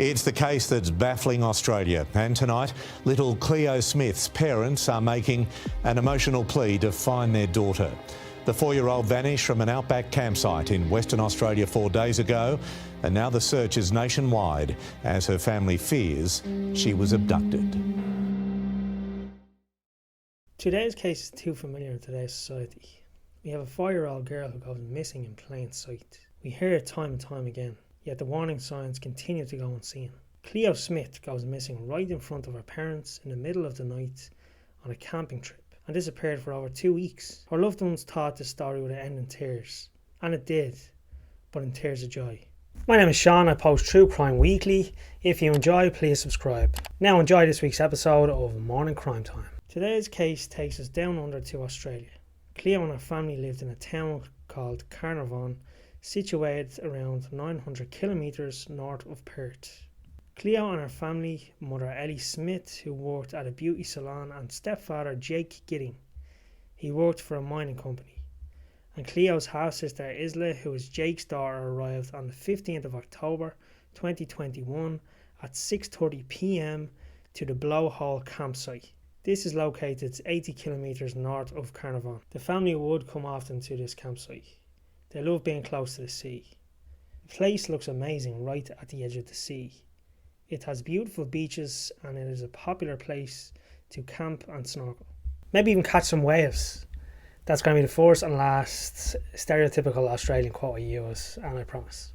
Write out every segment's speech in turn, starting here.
It's the case that's baffling Australia, and tonight, little Cleo Smith's parents are making an emotional plea to find their daughter. The 4-year-old vanished from an outback campsite in Western Australia 4 days ago, and now the search is nationwide as her family fears she was abducted. Today's case is too familiar in today's society. We have a 4-year-old girl who goes missing in plain sight. We hear it time and time again, yet the warning signs continue to go unseen. Cleo Smith goes missing right in front of her parents in the middle of the night on a camping trip and disappeared for over 2 weeks. Her loved ones thought the story would end in tears, and it did, but in tears of joy. My name is Sean, I post True Crime weekly. If you enjoy, please subscribe. Now enjoy this week's episode of Morning Crime Time. Today's case takes us down under to Australia. Cleo and her family lived in a town called Carnarvon, situated around 900 kilometres north of Perth. Cleo and her family, mother Ellie Smith, who worked at a beauty salon, and stepfather Jake Gidding. He worked for a mining company. And Cleo's half-sister Isla, who is Jake's daughter, arrived on the 15th of October 2021 at 6:30 p.m. to the blowhole campsite. This is located 80 kilometres north of Carnarvon. The family would come often to this campsite. They love being close to the sea. The place looks amazing right at the edge of the sea. It has beautiful beaches and it is a popular place to camp and snorkel. Maybe even catch some waves. That's going to be the first and last stereotypical Australian quote I use, and I promise.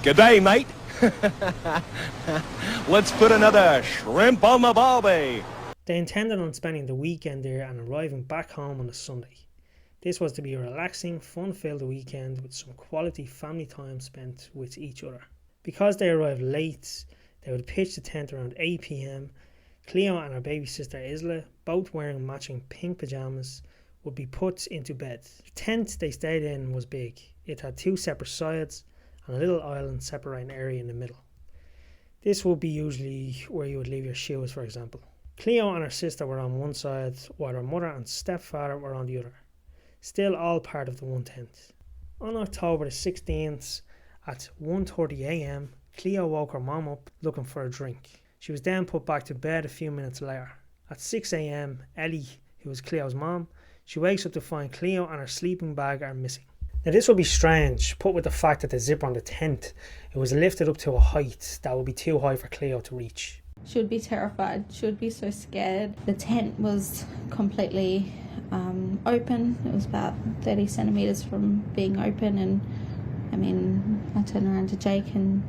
G'day, mate. Let's put another shrimp on the barbie. They intended on spending the weekend there and arriving back home on a Sunday. This was to be a relaxing, fun-filled weekend with some quality family time spent with each other. Because they arrived late, they would pitch the tent around 8 p.m. Cleo and her baby sister Isla, both wearing matching pink pyjamas, would be put into bed. The tent they stayed in was big. It had 2 separate sides and a little island separating area in the middle. This would be usually where you would leave your shoes, for example. Cleo and her sister were on one side, while her mother and stepfather were on the other. Still all part of the one tent. On October the 16th at 1:30 a.m, Cleo woke her mom up looking for a drink. She was then put back to bed a few minutes later. At 6 a.m, Ellie, who was Cleo's mom, she wakes up to find Cleo and her sleeping bag are missing. Now this would be strange, put with the fact that the zipper on the tent, it was lifted up to a height that would be too high for Cleo to reach. She would be terrified, she would be so scared. The tent was completely open. It was about 30 centimetres from being open, and I turned around to Jake and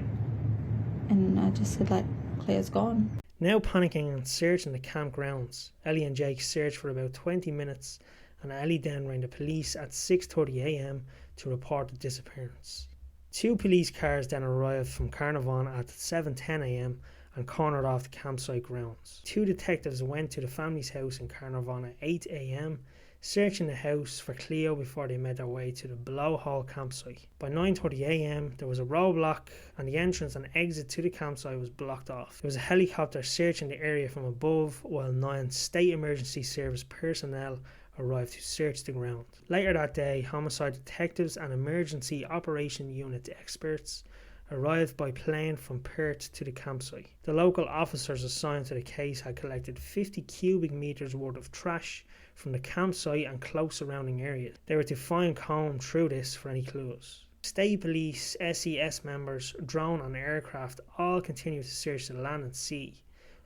I just said, like, Cleo's gone. Now panicking and searching the campgrounds, Ellie and Jake searched for about 20 minutes and Ellie then rang the police at 6:30 a.m. to report the disappearance. 2 police cars then arrived from Carnarvon at 7:10 a.m. and cornered off the campsite grounds. 2 detectives went to the family's house in Carnarvon at 8 a.m, searching the house for Cleo before they made their way to the blowhole campsite. By 9:30 a.m, there was a roadblock and the entrance and exit to the campsite was blocked off. There was a helicopter searching the area from above, while 9 state emergency service personnel arrived to search the ground. Later that day, homicide detectives and emergency operation unit experts arrived by plane from Perth to the campsite. The local officers assigned to the case had collected 50 cubic metres worth of trash from the campsite and close surrounding areas. They were to comb through this for any clues. State police, SES members, drone and aircraft all continued to search the land and sea,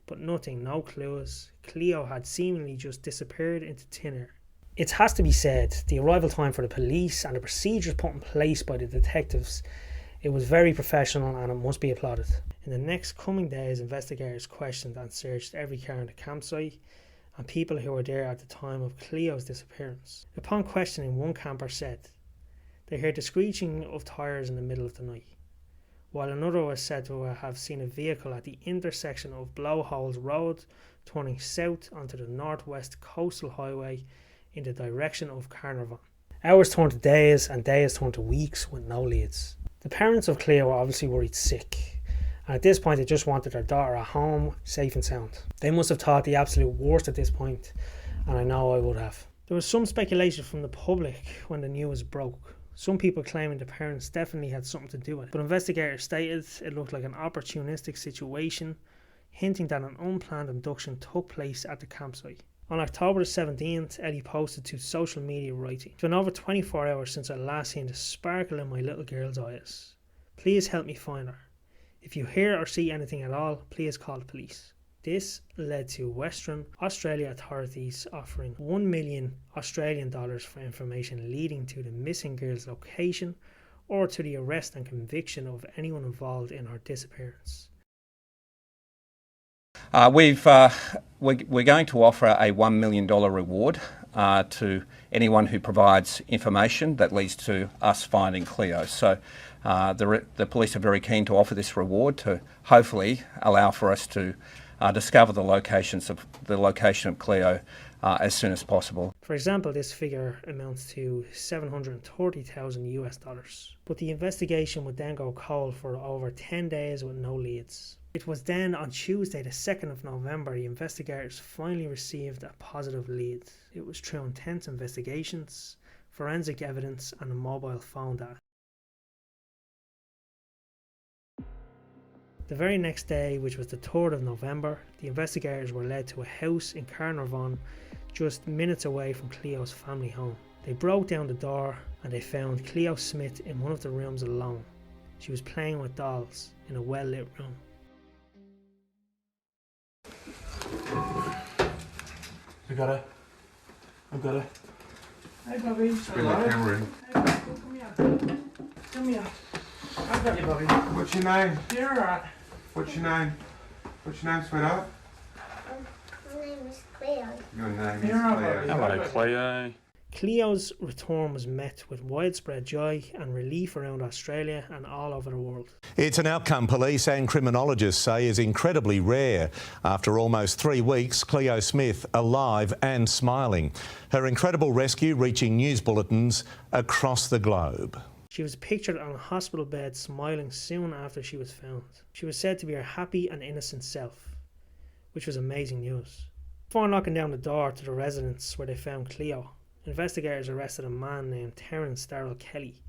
but nothing, no clues. Cleo had seemingly just disappeared into thin air. It has to be said, the arrival time for the police and the procedures put in place by the detectives, it was very professional and it must be applauded. In the next coming days, investigators questioned and searched every car in the campsite and people who were there at the time of Cleo's disappearance. Upon questioning, one camper said they heard the screeching of tyres in the middle of the night, while another was said to have seen a vehicle at the intersection of Blowholes Road turning south onto the northwest coastal highway in the direction of Carnarvon. Hours turned to days and days turned to weeks with no leads. The parents of Cleo were obviously worried sick, and at this point they just wanted their daughter at home, safe and sound. They must have thought the absolute worst at this point, and I know I would have. There was some speculation from the public when the news broke. Some people claiming the parents definitely had something to do with it, but investigators stated it looked like an opportunistic situation, hinting that an unplanned abduction took place at the campsite. On October 17th, Ellie posted to social media writing, "It's been over 24 hours since I last seen the sparkle in my little girl's eyes. Please help me find her. If you hear or see anything at all, please call the police." This led to Western Australia authorities offering $1 million Australian dollars for information leading to the missing girl's location or to the arrest and conviction of anyone involved in her disappearance. We're going to offer a $1 million reward to anyone who provides information that leads to us finding Cleo. So the police are very keen to offer this reward to hopefully allow for us to discover the location of Cleo as soon as possible. For example, this figure amounts to $730,000. But the investigation would then go cold for over 10 days with no leads. It was then on Tuesday, the 2nd of November, the investigators finally received a positive lead. It was through intense investigations, forensic evidence, and a mobile phone data. The very next day, which was the 3rd of November, the investigators were led to a house in Carnarvon, just minutes away from Cleo's family home. They broke down the door and they found Cleo Smith in one of the rooms alone. She was playing with dolls in a well-lit room. I got it. Hey, Bobby. Bring the camera in. Hey, come here. Come here. I got you, Bobby. What's your name? You're alright. What's your name? What's your name, sweetheart? My name is Cleo. Your name is You're alright, Cleo. Bobby. Hello, Cleo. Cleo's return was met with widespread joy and relief around Australia and all over the world. It's an outcome police and criminologists say is incredibly rare. After almost 3 weeks, Cleo Smith alive and smiling. Her incredible rescue reaching news bulletins across the globe. She was pictured on a hospital bed smiling soon after she was found. She was said to be her happy and innocent self, which was amazing news. Before knocking down the door to the residence where they found Cleo, investigators arrested a man named Terrance Darrell Kelly.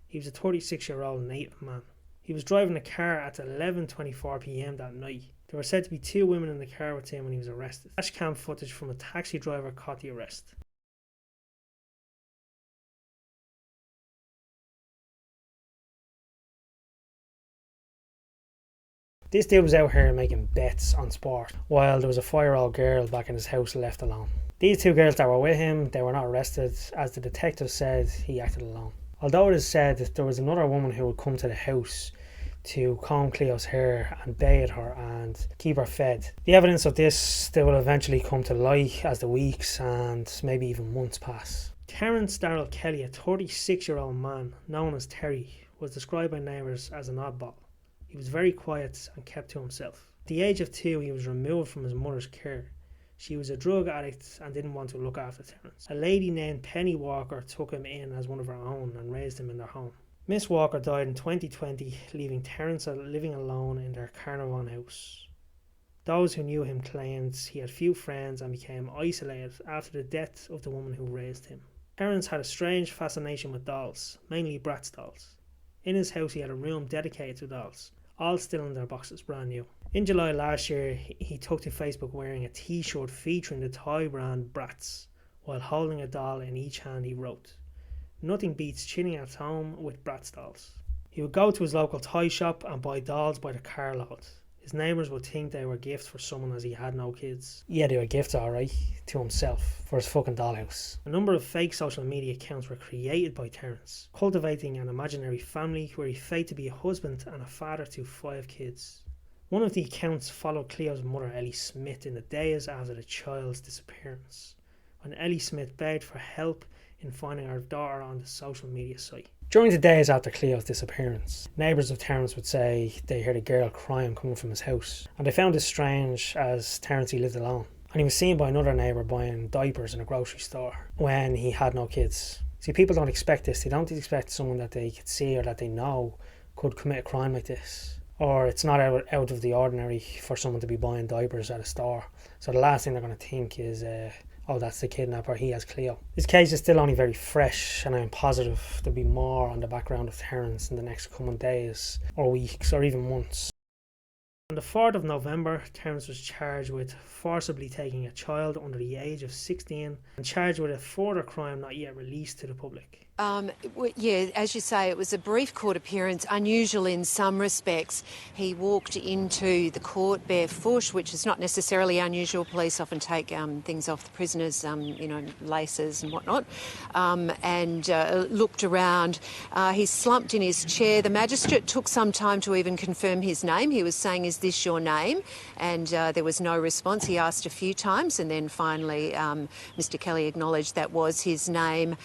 He was a 36-year-old native man. He was driving a car at 11:24 p.m. that night. There were said to be 2 women in the car with him when he was arrested. Dashcam footage from a taxi driver caught the arrest. This dude was out here making bets on sport, while there was a 4-year-old girl back in his house left alone. These 2 girls that were with him, they were not arrested, as the detective said he acted alone. Although it is said that there was another woman who would come to the house to comb Cleo's hair and bathe her and keep her fed. The evidence of this, they will eventually come to light as the weeks and maybe even months pass. Terrance Darrell Kelly, a 36-year-old man known as Terry, was described by neighbours as an oddball. He was very quiet and kept to himself. At the age of 2, he was removed from his mother's care. She was a drug addict and didn't want to look after Terence. A lady named Penny Walker took him in as one of her own and raised him in their home. Miss Walker died in 2020, leaving Terence living alone in their Carnarvon house. Those who knew him claimed he had few friends and became isolated after the death of the woman who raised him. Terence had a strange fascination with dolls, mainly Bratz dolls. In his house he had a room dedicated to dolls, all still in their boxes, brand new. In July last year, he took to Facebook wearing a t-shirt featuring the toy brand Bratz. While holding a doll in each hand, he wrote, "Nothing beats chilling at home with Bratz dolls." He would go to his local toy shop and buy dolls by the carload. His neighbours would think they were gifts for someone as he had no kids. Yeah, they were gifts alright, to himself, for his fucking dollhouse. A number of fake social media accounts were created by Terence, cultivating an imaginary family where he faked to be a husband and a father to 5 kids. One of the accounts followed Cleo's mother, Ellie Smith, in the days after the child's disappearance, when Ellie Smith begged for help in finding her daughter on the social media site. During the days after Cleo's disappearance, neighbours of Terence would say they heard a girl crying coming from his house, and they found this strange as Terence lived alone, and he was seen by another neighbour buying diapers in a grocery store when he had no kids. See, people don't expect this. They don't expect someone that they could see or that they know could commit a crime like this. Or it's not out of the ordinary for someone to be buying diapers at a store. So the last thing they're going to think is, oh, that's the kidnapper, he has Cleo. This case is still only very fresh, and I'm positive there'll be more on the background of Terence in the next coming days or weeks or even months. On the 4th of November, Terence was charged with forcibly taking a child under the age of 16 and charged with a further crime not yet released to the public. Yeah, as you say, it was a brief court appearance, unusual in some respects. He walked into the court barefoot, which is not necessarily unusual. Police often take things off the prisoners, laces and whatnot, and looked around. He slumped in his chair. The magistrate took some time to even confirm his name. He was saying, "Is this your name?" And there was no response. He asked a few times, and then finally Mr. Kelly acknowledged that was his name.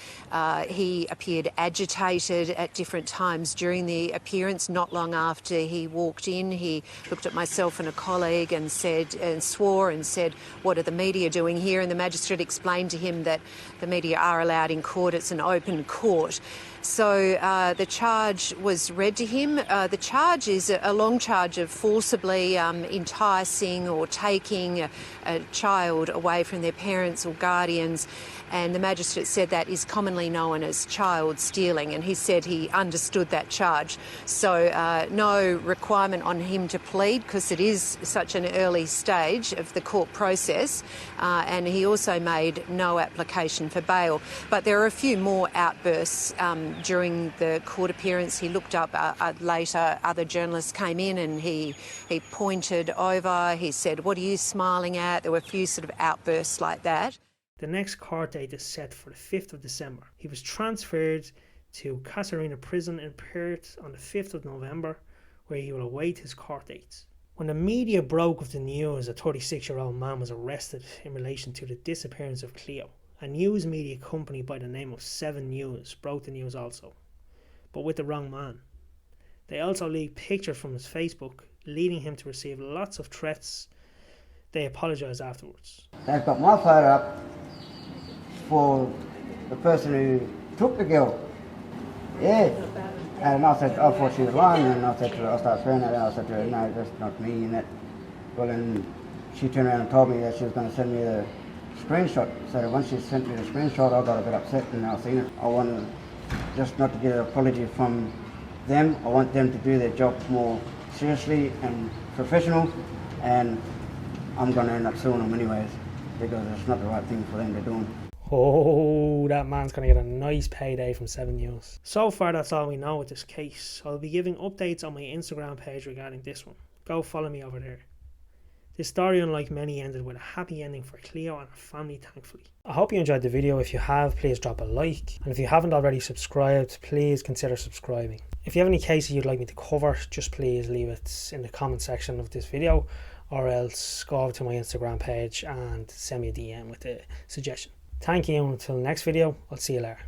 He appeared agitated at different times during the appearance. Not long after he walked in, he looked at myself and a colleague and swore and said, "What are the media doing here?" And the magistrate explained to him that the media are allowed in court. It's an open court. So the charge was read to him. The charge is a long charge of forcibly enticing or taking a child away from their parents or guardians, and the magistrate said that is commonly known as child stealing, and he said he understood that charge. So no requirement on him to plead because it is such an early stage of the court process, and he also made no application for bail. But there are a few more outbursts during the court appearance. He looked up later, other journalists came in and he pointed over, he said, "What are you smiling at?" There were a few sort of outbursts like that. The next court date is set for the 5th of December. He was transferred to Casuarina Prison in Perth on the 5th of November, where he will await his court dates. When the media broke of the news, a 36-year-old man was arrested in relation to the disappearance of Cleo. A news media company by the name of 7 News broke the news also, but with the wrong man. They also leaked pictures from his Facebook, leading him to receive lots of threats. They apologised afterwards. They've got my photo up for the person who took the girl. Yeah. And I said, I thought she was lying, and I said to her, I started swearing at her, I said to her, "No, that's not me," and that. Well, then she turned around and told me that she was going to send me the screenshot. So once she sent me the screenshot, I got a bit upset and I seen it. I want just not to get an apology from them. I want them to do their job more seriously and professional, and I'm going to end up suing them anyways because it's not the right thing for them to do. Oh, that man's going to get a nice payday from 7 News. So far, that's all we know with this case. I'll be giving updates on my Instagram page regarding this one. Go follow me over there. This story, unlike many, ended with a happy ending for Cleo and her family, thankfully. I hope you enjoyed the video. If you have, please drop a like. And if you haven't already subscribed, please consider subscribing. If you have any cases you'd like me to cover, just please leave it in the comment section of this video, or else go over to my Instagram page and send me a DM with a suggestion. Thank you, and until the next video, I'll see you later.